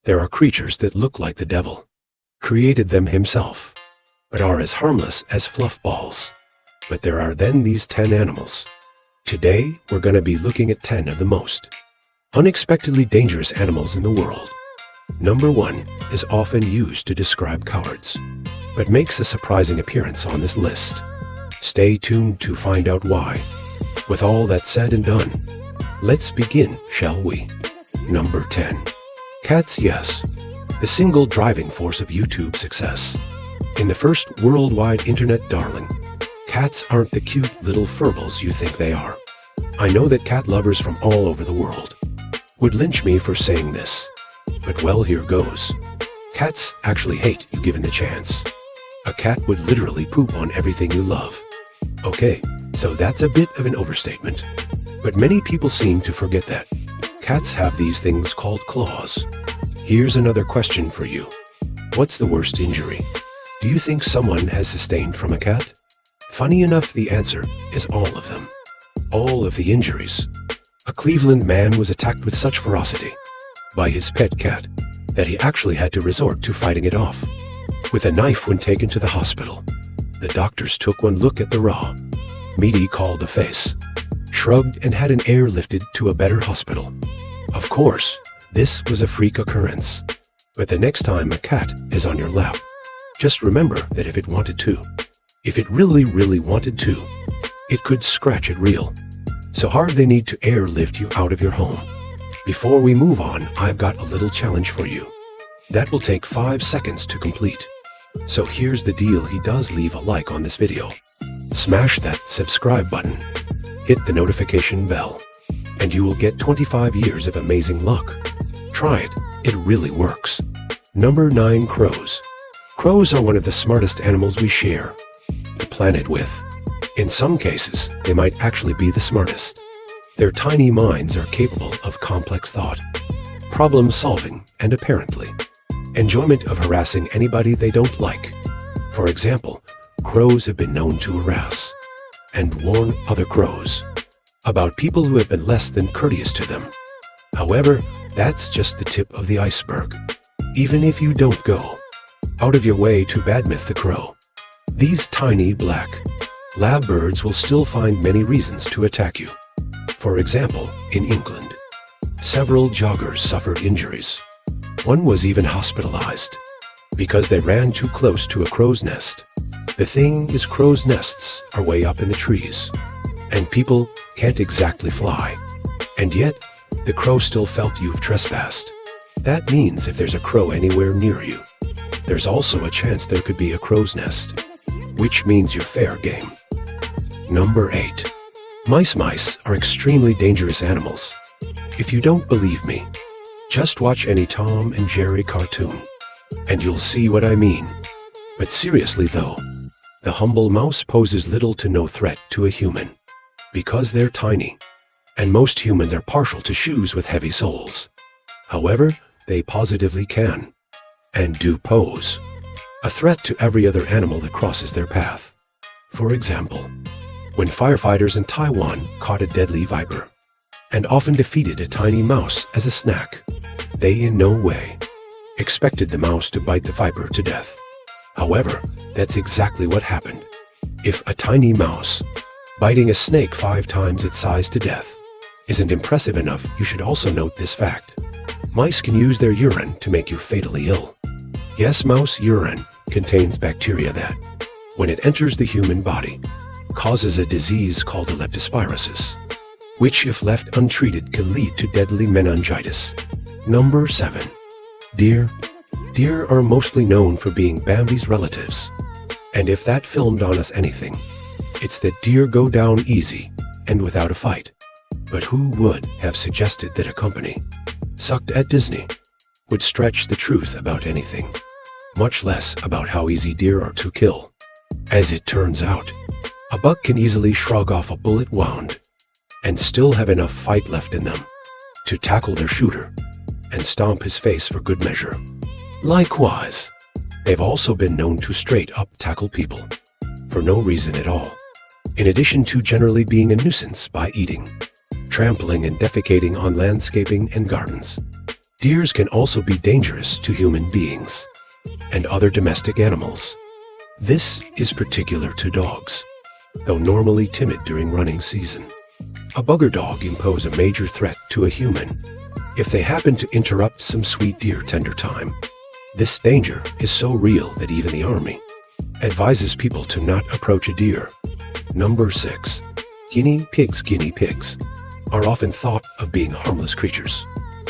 There are creatures that look like the devil created them himself, but are as harmless as fluff balls. But there are then these 10 animals. Today, we're going to be looking at 10 of the most unexpectedly dangerous animals in the world. Number 1 is often used to describe cowards, but makes a surprising appearance on this list. Stay tuned to find out why. With all that said and done, let's begin, shall we? Number 10. Cats. Yes, the single driving force of YouTube's success. In the first worldwide internet darling, cats aren't the cute little furballs you think they are. I know that cat lovers from all over the world would lynch me for saying this, but well, here goes. Cats actually hate you given the chance. A cat would literally poop on everything you love. Okay, so that's a bit of an overstatement, but many people seem to forget that cats have these things called claws. Here's another question for you. What's the worst injury do you think someone has sustained from a cat? Funny enough, the answer is all of them. All of the injuries. A Cleveland man was attacked with such ferocity by his pet cat that he actually had to resort to fighting it off with a knife when taken to the hospital. The doctors took one look at the raw, meaty called a face, shrugged and had an airlifted to a better hospital. Of course, this was a freak occurrence. But the next time a cat is on your lap, just remember that if it wanted to, if it really wanted to, it could scratch it real so hard they need to airlift you out of your home. Before we move on, I've got a little challenge for you. That will take 5 seconds to complete. So here's the deal. He does leave a like on this video. Smash that subscribe button. Hit the notification bell. And you will get 25 years of amazing luck. Try it. It really works. Number 9. Crows. Crows are one of the smartest animals we share the planet with. In some cases, they might actually be the smartest. Their tiny minds are capable of complex thought, problem solving, and apparently, enjoyment of harassing anybody they don't like. For example, crows have been known to harass and warn other crows about people who have been less than courteous to them. However, that's just the tip of the iceberg. Even if you don't go out of your way to badmouth the crow, these tiny black lab birds will still find many reasons to attack you. For example, in England, several joggers suffered injuries. One was even hospitalized because they ran too close to a crow's nest. The thing is, crow's nests are way up in the trees, and people can't exactly fly. And yet, the crow still felt you've trespassed. That means if there's a crow anywhere near you, there's also a chance there could be a crow's nest, which means you're fair game. Number 8. Mice. Mice are extremely dangerous animals. If you don't believe me, just watch any Tom and Jerry cartoon, and you'll see what I mean. But seriously though, the humble mouse poses little to no threat to a human, because they're tiny, and most humans are partial to shoes with heavy soles. However, they positively can, and do pose, a threat to every other animal that crosses their path. For example, when firefighters in Taiwan caught a deadly viper, and often defeated a tiny mouse as a snack, they in no way expected the mouse to bite the viper to death. However, that's exactly what happened. If a tiny mouse biting a snake 5 times its size to death isn't impressive enough, you should also note this fact. Mice can use their urine to make you fatally ill. Yes, mouse urine contains bacteria that, when it enters the human body, causes a disease called leptospirosis, which if left untreated can lead to deadly meningitis. Number 7. Deer. Deer are mostly known for being Bambi's relatives, and if that film taught us anything, it's that deer go down easy and without a fight. But who would have suggested that a company sucked at Disney would stretch the truth about anything, much less about how easy deer are to kill? As it turns out, a buck can easily shrug off a bullet wound and still have enough fight left in them to tackle their shooter and stomp his face for good measure. Likewise, they've also been known to straight up tackle people for no reason at all, in addition to generally being a nuisance by eating, trampling and defecating on landscaping and gardens. Deers can also be dangerous to human beings and other domestic animals. This is particular to dogs, though normally timid during running season. A bugger dog impose a major threat to a human if they happen to interrupt some sweet deer tender time. This danger is so real that even the army advises people to not approach a deer. Number 6. Guinea pigs. Guinea pigs are often thought of being harmless creatures,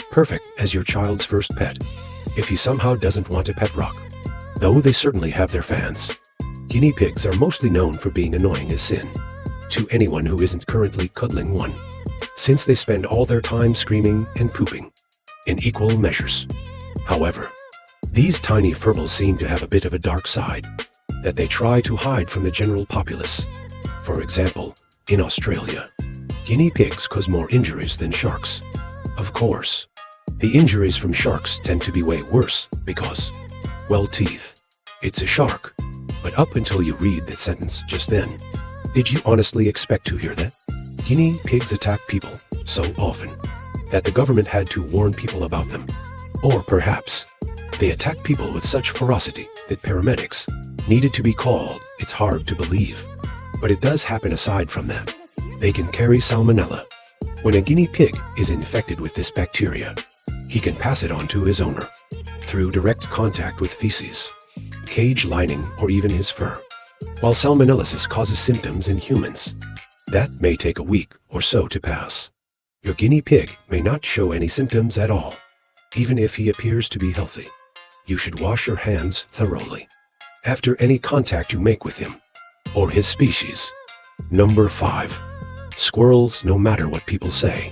perfect as your child's first pet if he somehow doesn't want a pet rock. Though they certainly have their fans, guinea pigs are mostly known for being annoying as sin to anyone who isn't currently cuddling one, since they spend all their time screaming and pooping in equal measures. However, these tiny furbals seem to have a bit of a dark side that they try to hide from the general populace. For example, in Australia, guinea pigs cause more injuries than sharks. Of course, the injuries from sharks tend to be way worse because, well, teeth. It's a shark. But up until you read that sentence just then, did you honestly expect to hear that? Guinea pigs attack people so often that the government had to warn people about them. Or perhaps, they attack people with such ferocity that paramedics needed to be called. It's hard to believe, but it does happen. Aside from that, they can carry salmonella. When a guinea pig is infected with this bacteria, he can pass it on to his owner through direct contact with feces, cage lining, or even his fur. While salmonellosis causes symptoms in humans that may take a week or so to pass, your guinea pig may not show any symptoms at all. Even if he appears to be healthy, you should wash your hands thoroughly after any contact you make with him or his species. Number 5. Squirrels. No matter what people say,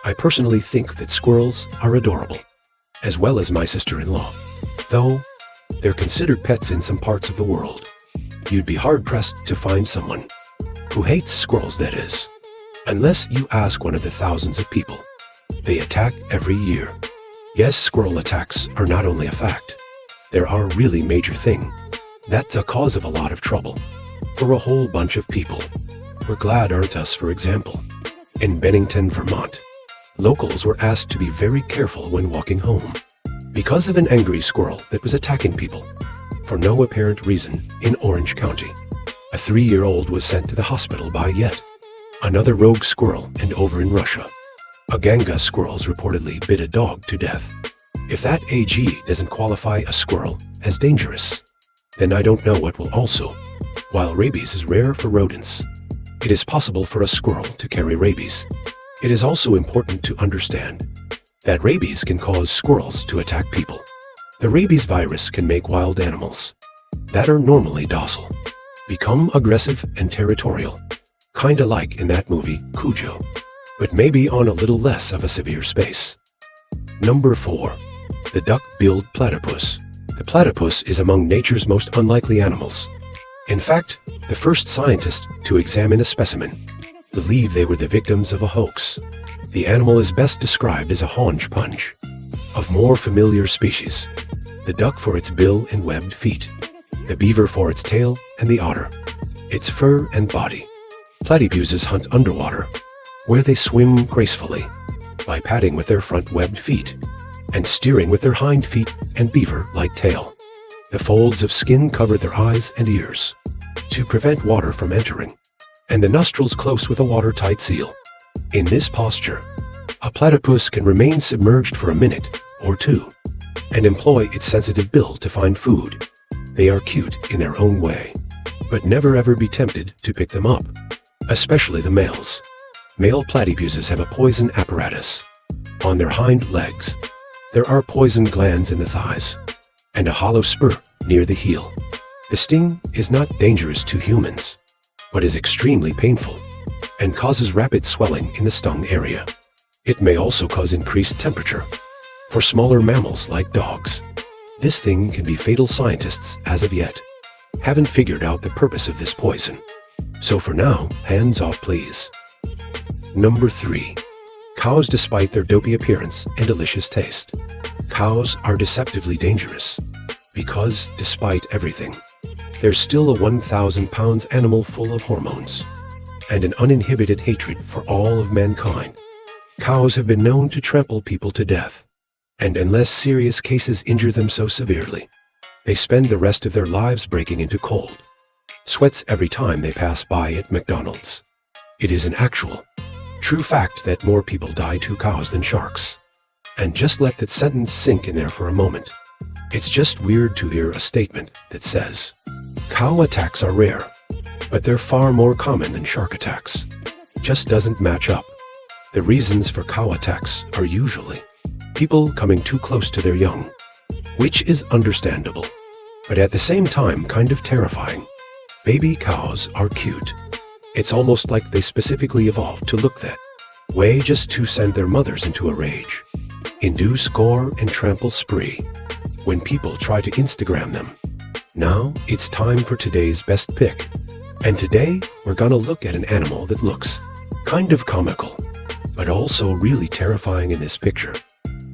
I personally think that squirrels are adorable, as well as my sister-in-law. Though they're considered pets in some parts of the world, you'd be hard-pressed to find someone who hates squirrels, that is, unless you ask one of the thousands of people they attack every year. Yes, squirrel attacks are not only a fact, they are a really major thing. That's a cause of a lot of trouble for a whole bunch of people. We're glad, aren't us? For example, in Bennington, Vermont, locals were asked to be very careful when walking home because of an angry squirrel that was attacking people for no apparent reason. In Orange County, a 3-year-old was sent to the hospital by yet another rogue squirrel. And over in Russia, a gang of squirrels reportedly bit a dog to death. If that AG doesn't qualify a squirrel as dangerous, then I don't know what will. Also, while rabies is rare for rodents, it is possible for a squirrel to carry rabies. It is also important to understand that rabies can cause squirrels to attack people. The rabies virus can make wild animals that are normally docile become aggressive and territorial, kinda like in that movie, Cujo, but maybe on a little less of a severe space. Number 4. The duck-billed platypus. The platypus is among nature's most unlikely animals. In fact, the first scientists to examine a specimen believe they were the victims of a hoax. The animal is best described as a hodgepodge of more familiar species: the duck for its bill and webbed feet, the beaver for its tail, and the otter its fur and body. Platypuses hunt underwater, where they swim gracefully by padding with their front webbed feet and steering with their hind feet and beaver-like tail. The folds of skin cover their eyes and ears to prevent water from entering, and the nostrils close with a watertight seal. In this posture, a platypus can remain submerged for a minute or two and employ its sensitive bill to find food. They are cute in their own way, but never ever be tempted to pick them up, especially the males. Male platypuses have a poison apparatus on their hind legs. There are poison glands in the thighs and a hollow spur near the heel. The sting is not dangerous to humans, but is extremely painful and causes rapid swelling in the stung area. It may also cause increased temperature for smaller mammals like dogs. This thing can be fatal. Scientists, as of yet, haven't figured out the purpose of this poison. So for now, hands off please. Number 3. Cows. Despite their dopey appearance and delicious taste, cows are deceptively dangerous because, despite everything, they're still a 1,000-pound animal full of hormones and an uninhibited hatred for all of mankind. Cows have been known to trample people to death And unless serious cases injure them so severely, they spend the rest of their lives breaking into cold sweats every time they pass by at McDonald's. It is an actual, true fact that more people die to cows than sharks. And just let that sentence sink in there for a moment. It's just weird to hear a statement that says, cow attacks are rare, but they're far more common than shark attacks. Just doesn't match up. The reasons for cow attacks are usually people coming too close to their young, which is understandable, but at the same time kind of terrifying. Baby cows are cute. It's almost like they specifically evolved to look that way just to send their mothers into a rage, induce gore and trample spree when people try to Instagram them. Now it's time for today's best pick. And today we're gonna look at an animal that looks kind of comical, but also really terrifying in this picture.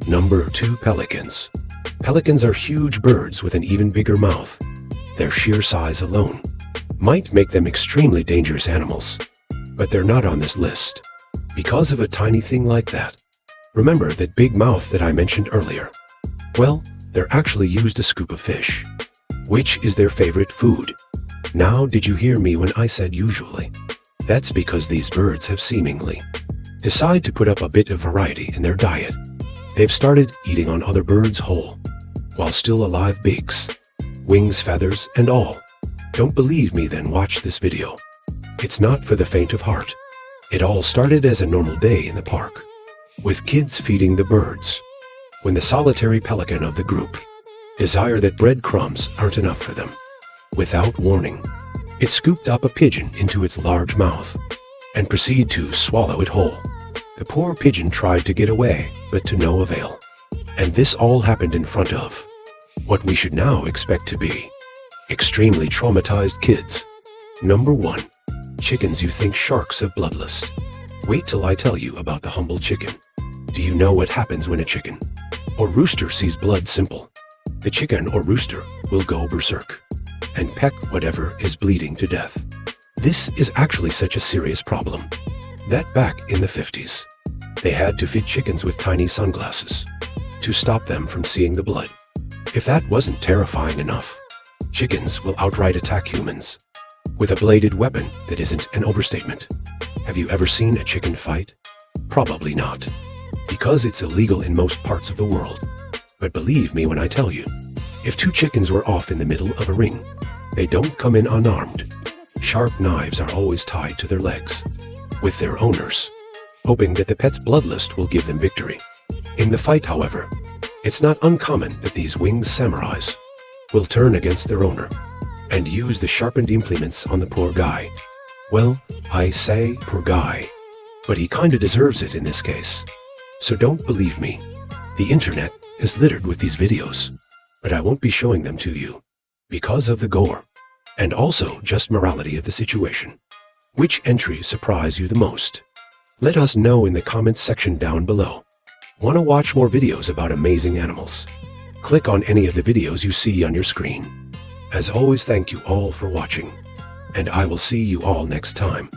Number 2, pelicans. Pelicans are huge birds with an even bigger mouth. Their sheer size alone might make them extremely dangerous animals, but they're not on this list because of a tiny thing like that. Remember that big mouth that I mentioned earlier? Well, they're actually used to scoop a fish, which is their favorite food. Now, did you hear me when I said usually? That's because these birds have seemingly decided to put up a bit of variety in their diet. They've started eating on other birds whole, while still alive beaks, wings, feathers, and all. Don't believe me? Then watch this video. It's not for the faint of heart. It all started as a normal day in the park, with kids feeding the birds, when the solitary pelican of the group decided that breadcrumbs aren't enough for them. Without warning, it scooped up a pigeon into its large mouth and proceeded to swallow it whole. The poor pigeon tried to get away, but to no avail. And this all happened in front of what we should now expect to be extremely traumatized kids. Number 1. Chickens. You think sharks have bloodlust? Wait till I tell you about the humble chicken. Do you know what happens when a chicken or rooster sees blood? Simple. The chicken or rooster will go berserk and peck whatever is bleeding to death. This is actually such a serious problem that back in the 50s, they had to fit chickens with tiny sunglasses to stop them from seeing the blood. If that wasn't terrifying enough, chickens will outright attack humans with a bladed weapon. That isn't an overstatement. Have you ever seen a chicken fight? Probably not, because it's illegal in most parts of the world. But believe me when I tell you, if 2 chickens were off in the middle of a ring, they don't come in unarmed. Sharp knives are always tied to their legs, with their owners hoping that the pet's bloodlust will give them victory. In the fight, however, it's not uncommon that these winged samurais will turn against their owner and use the sharpened implements on the poor guy. Well, I say poor guy, but he kinda deserves it in this case. So don't believe me. The internet is littered with these videos, but I won't be showing them to you because of the gore and also just morality of the situation. Which entry surprised you the most? Let us know in the comments section down below. Want to watch more videos about amazing animals? Click on any of the videos you see on your screen. As always, thank you all for watching, and I will see you all next time.